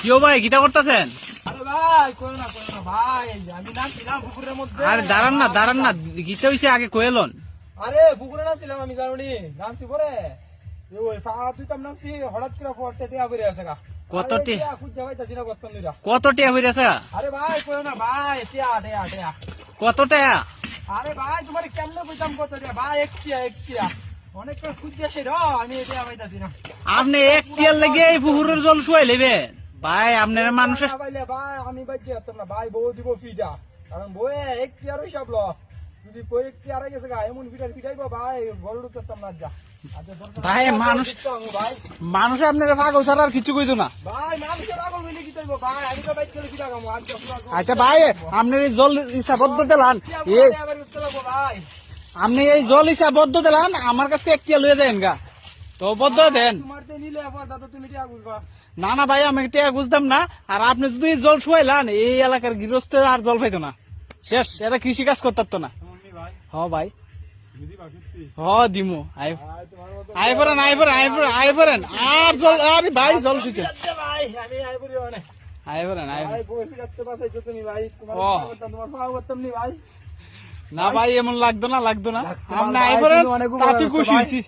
কিও ভাই গীতা করতেছেন? আরে ভাই কই না ভাই, আমি নামছিলাম পুকুরের মধ্যে। আরে দাঁড়ান না গীতা হইছে আগে কইলন। আরে পুকুরে নামছিলাম আমি, জানুনি নামছি পরে ওই পাড়া তুইতাম নামছি, হঠাৎ করে পড়তে টিয়া বেরিয়ে আসে গা। কত টিয়া? খুঁজে পাইতাছি না কত নিরা। কত টিয়া হইরাছে? আরে ভাই কই না ভাই, টিয়া টিয়া টিয়া। কত টাকা? আরে ভাই তোমার কেমনে কইতাম কত টিয়া ভাই, এক টিয়া অনেক করে খুঁজে আসে র, আমি টিয়া পাইতাছি না। আপনি এক টিয়ার লেগে এই পুকুরের জল শুয়াই লেবেন ভাই? আপনার মানুষের পাইলে ভাই আমি বাইতে যেতাম না ভাই, বউ দিব ফিটা, কারণ বউয়ে এক টিয়ার হিসাব ল, যদি কই এক টিয়ার গেছে গা এমন ফিটাইবো ভাই, গরু ঢুকতাম না যা। ভাই মানুষ আপনার পাগল ছাড়া আর কিছু কইতো না ভাই। মানুষের পাগল হইলে কি করবো ভাই, আমি তো বাইক করে ফিটা খামো। আচ্ছা ভাই আপনার এই জল হিসাবদ্ধ দিলান, ভাই আপনি এই জল হিসাবদ্ধ দিলান, আমার কাছে এক টিয়া লইয়া দেন গা, তো বদ্ধ দেন। তোমার তো নিলে দাদা তুমি টিয়া বুঝবা। না ভাই আমি টিয়া বুঝতাম না। আর আপনি যদি জল শুয়াইলান এই এলাকার গৃহস্থ আর জল পাইতো না, শেষ। এটা কৃষি কাজ করতো না। হ ভাই হ দিমু আই পড়েন আর জল। আরে ভাই জল শুইছে ভাই, আমি আইবুরি মানে আই পড়েন ভাই, বই ফিরাতে পারছো তুমি ভাই, তোমার তোমার পাও করতাম নি ভাই। না ভাই এমন লাগতো না। আপনি আই পড়েন, তাতে খুশি হইছি।